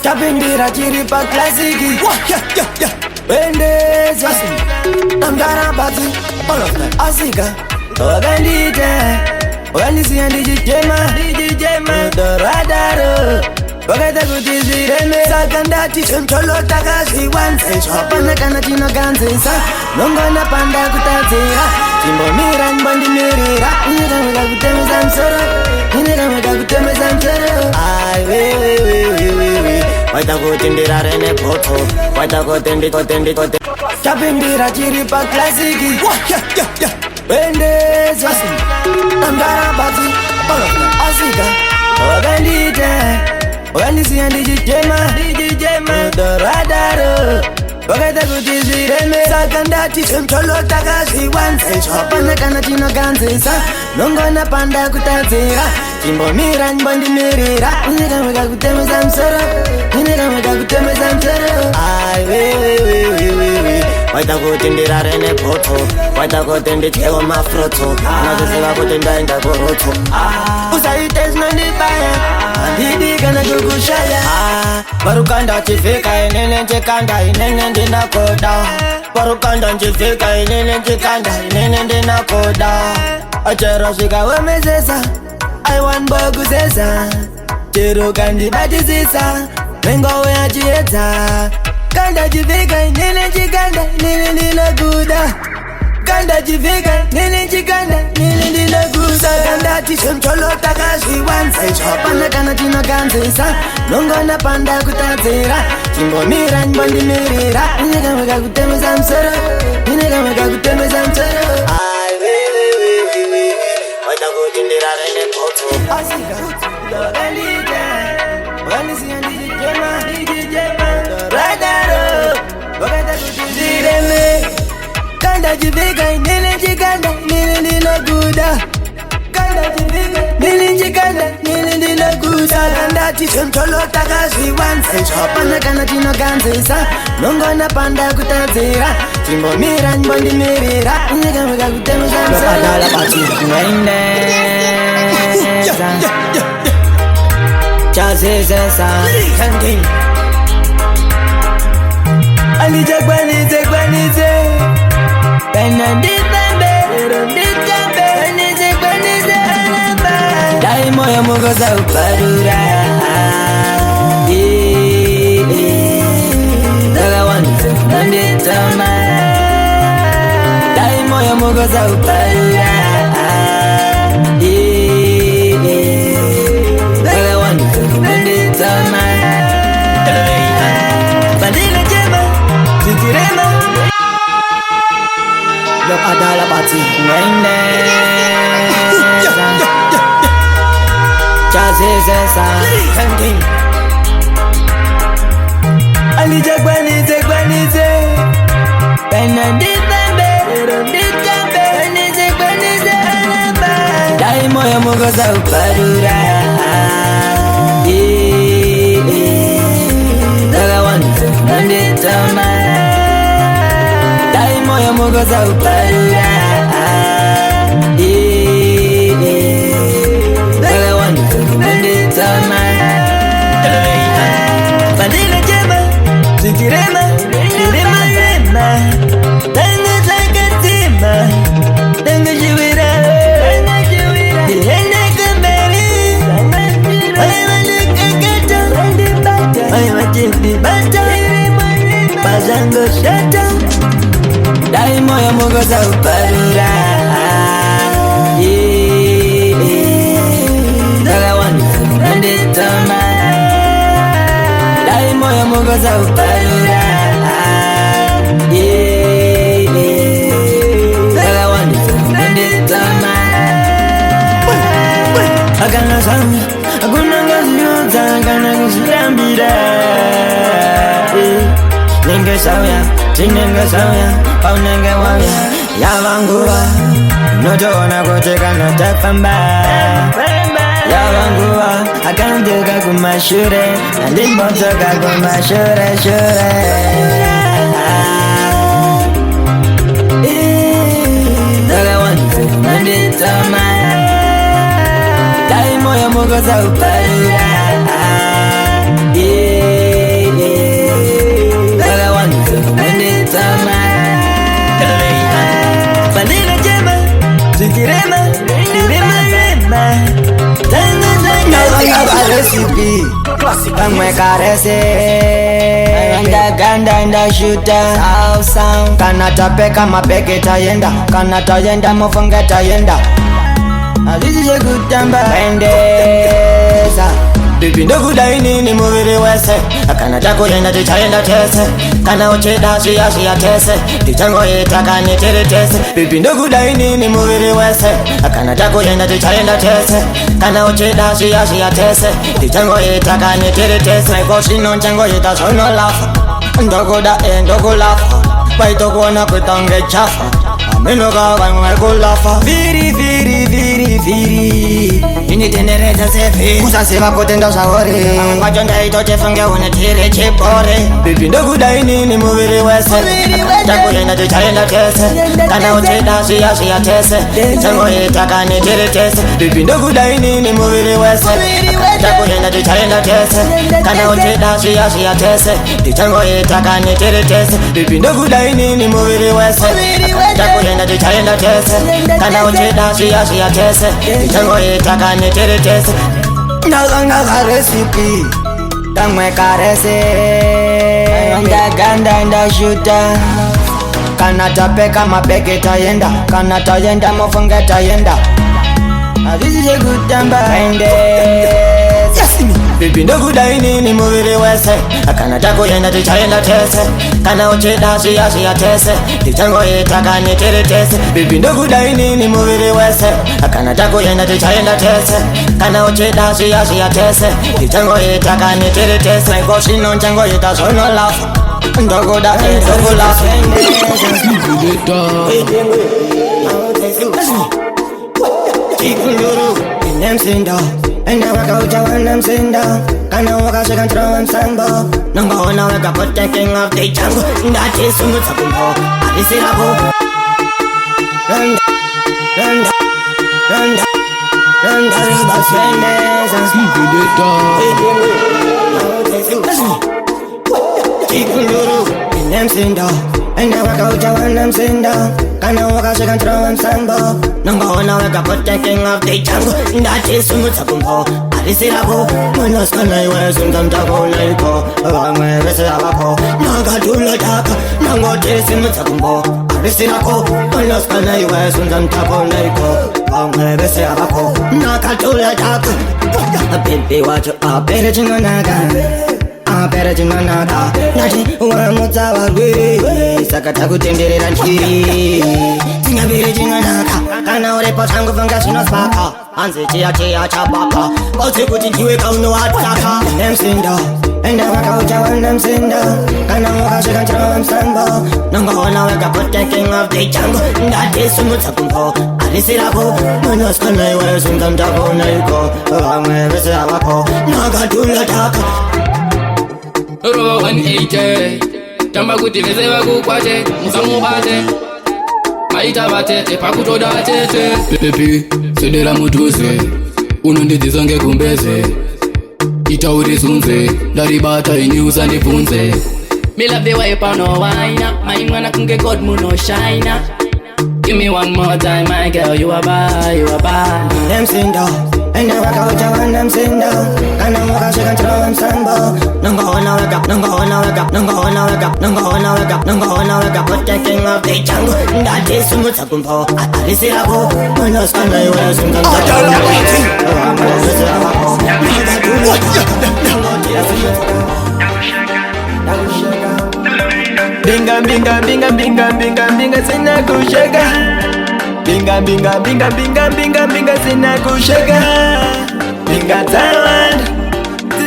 Tapindira chiripa klasiki Ngwendeza Namdarabati all of them Asika Ogandite Ogandisia ndijijema Doradaro Ogata kutizireme Sakandati Shemcholo takazi wanse Chopana kana chino kanzisa Nongona panda kutazira Chimbo mira nbondi mirira Nikamika kutemeza msoro Nikamika kutemeza msoro Ay we Waita kutindira rene poto Waita kutendi Tapindira chiripa klasiki Ngwendeza Namdarabati all of them Asika Ogandite Ogandisia ndijijema Doradaro Ogata kutizireme Sakandati Shemcholo takazi wanse Chopana kana chino kanzisa Nongona panda kutazira Chimbo mira nbondi mirira Nikamika kutemeza msoro Nikamika kutemeza msoro Ay we Waita kutindira rene poto Waita kutendi tewa mafroto Nazisiva kutinda inda koroto Usaites nondibaya Andidi kana kukushaya Barukanda chifika inene nchikanda inene ndina koda Barukanda nchifika inene nchikanda inene ndina koda Achero shika wemezesa I want boguzesa Chiro kandi batizisa Mengo ya chieta Kanda chifika inene nchikanda inene ndina koda Kanda chifika nene nchikanda nene ndina kusa Kanda tishemcholo takazi wanse Chopana kana chino kanzisa Nongona panda kutazira Chimbo mira nbondi mirira Nikamika kutemeza msoro Nikamika kutemeza msoro Ay we Waita kutindira rene poto Asika Ogandite Ogandisia ndijijema Doradaro Ogata kutizireme Kanda jivika nene njikanda nene ndina kuda Kanda jivika nene njikanda nene ndina kuda Kanda tishemcholo takazi wanse Chopana kana chino kanzisa Nongona panda kutazira Chimbo mira nbondi mirira Nikamika kutemeza msoro Lopadala pati Ngwendeza Chazizesa Kanking Alijagwanize Daimo ya mugoza upadura Daga wanize nanditama Daimo ya mugoza upadura Daga wanize nanditama Bandila jema Zitirema Lopadala pati Ngwendeza Chazizesa Kanking Alijagwanize Daimo ya mugoza upadura Daga wanize nanditama Daimo ya mugoza upadura Daga wanize nanditama Bandila jema Zitirema Direma yema Tanga zakatima Tanga jiwira Dihende kamberi Wale kakata Wale wachimbi bata Pazango shata Daimo ya mugoza upadura Daga wanize nanditama Daimo ya mugoza upadura Daga wanize nanditama Agana sanga Aguna ngaziyota Agana kusilambira Nenge sawya Chinenge sawya Paunenge wawya Yavanguwa Notoona kuteka notafamba Yavanguwa Akandika kumashure Andimbotoka kumashure Daga wanize nanditama Daimo ya mugoza upadura recipe. Classic. Kamwe karese. Ganda nda shooter. Sound. Kana tapeka mapeke tayenda. Kana tayenda mofunga tayenda. This is a good time, Ngwendeza. Baby ndogo daini ni muviri wese. Kana tako yenda tichayenda tese. Kana ucheda siya tese. Tichango yetaka ni tiri tese. Baby ndogo daini ni muviri wese. Kana tako yenda tichayenda tese. Kana ucheda siya tese. Tichango yetaka ni tiri tese. Koshi no chango yeta sono lafa. Ndogo da ndogo lafa. Baito kuona kutange chafa. Amenoga wangwe kulafa. Viri Initendereza sefi Kusasiva kutenda shawari Wajonda itoche funge unetire chipore Bibi ndogu daini ni muviri wese Taku yenda tichayenda tese Kana ucheda siya tese Chango yitaka ni tiri tese Bibi ndogu daini ni muviri wese Taku yenda tichayenda tese Kana ucheda siya tese Chango yitaka ni tiri tese Bibi ndogu daini ni muviri wese Taku yenda tichayenda tese Kana ucheda siya tese Chango yitaka ni tiri tese Naga recipe Kamwe karese Ganda nda shooter Kana tapeka mapeke tayenda Kana tayenda mofunga tayenda This is a good time Ngwendeza. Baby ndogo daini ni muviri wese Kana tako yenda tichayenda tese Kana ucheda siya tese Tichango yitaka ni tiri tese Baby ndogo daini ni muviri wese Kana tako yenda tichayenda tese Kana ucheda siya tese Tichango yitaka ni tiri tese Koshi no chango yeta sono lafa Ndogo da ndogo lafa Kikunduru Inemsinda Enda waka ucha wanemsinda Kana waka shika throw msambo Nongo wana waka put the king of the jungle Ndati sungu takumbo Alisirapo Randa riba Ngwendeza. Kikunduru Inemsinda Enda waka ucha wanemsinda Kana waka shika throw msambo Nongo wana waka put the king of the jungle Ndati sungu takumbo Alisirapo Manos kana iwe suntam tako naiko Wangwe bese abako Naga tula taka Nango tesimu takumbo Alisirako Manos kana iwe suntam tako naiko Wangwe bese abako Naga tula taka Baby wacho apere chingo naga Apere chingo naga Nati uwamuta wagwe Sakata kutenderera njiri Tingabiri chingo naga Kana urepo changu funga sino spaka Anzi chia chabaka Oti kuti njiwe kauno ataka Nemsinda Enda waka ucha wa nemsinda Kana waka shika nchira msambo Nongo wana weka put the king of the jungle Ndati sumu takumpo Alisirapo Manos kana iwe sundam tako naiko Wangwe bese abako Naga tula taka Uro 180 Tamba kuti veze wakukwate Musamu bate Maita batete pakutoda tete Pepe sedera mutuse Unondidziza ngekumbeze Itauri sunze Daribata inyusa ndifunze Me love the way up on no wine My wanna kunge god muno shine Give me one more time my girl you a bad Nemsinda Enda waka ucha wa nemsinda Kana waka shika nchira msambo Nongo wana weka Put the king of the jungle Ndati sumu takumpo Alisirapo Manos kana iwe sundam tako Binga sina kushaka Binga sina kushaka Binga Thailand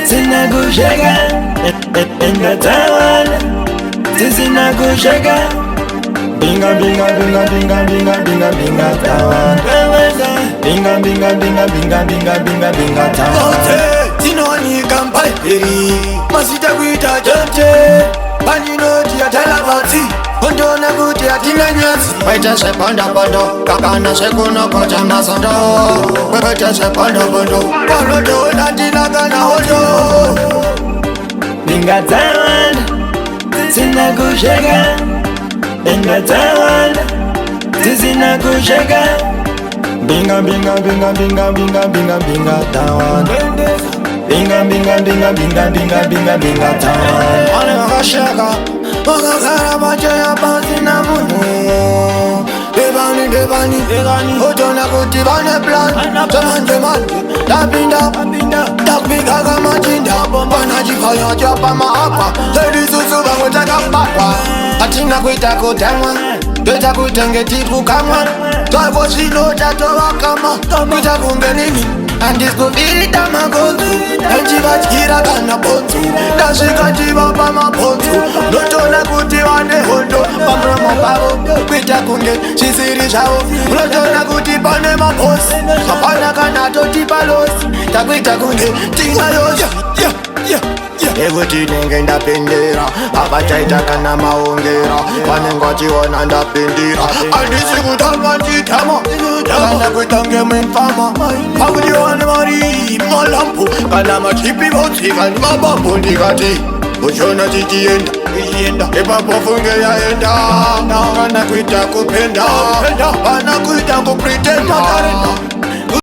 Sina kushaka Binga Thailand Sina kushaka Binga Thailand Binga Thailand Tinoni kampai peri Masita kuita jamche Panino tia talabati Ondona kuti atina nyasi Waita se panda pando Kakana se kuno koja masondo Waita se panda pando Palodo natina kana hodo Binga Thailand Sina kushaka Binga Thailand Sina kushaka Binga Thailand Binga time. Ane wakashaka wakakara macho ya pansi na munu. Bebani Otona kuti vane plan Temanje Tapinda Tapika kama chinda Pana jifanya chapa maapa Lady susu bangu taka patwa Atina kuita kutemwa Kuita kutenge tipu kama Taibo shino tatowa kama Kuita kumbe nini Andisco virita magotu Enjiva chikira kana potu Nashika jiva pama potu Notona kuti vane hondo Pamrama pavo Kuita kunge Chisiri chao Notona kuti pane maposi Kapana kana toti palosi Takuita kunge Tinga yoja Ekuti nenge ndapendera Abachaita kana maongera Panengwa chiwana ndapendera Andisi kutanga njitama Kana kuitange mwinfama Pakudi wane mari malampu Kana machipi motsi Kana mabambu ndikati Uchona chichienda Epapo funge yaenda Kana kuita kupenda Kana kuita kupretenda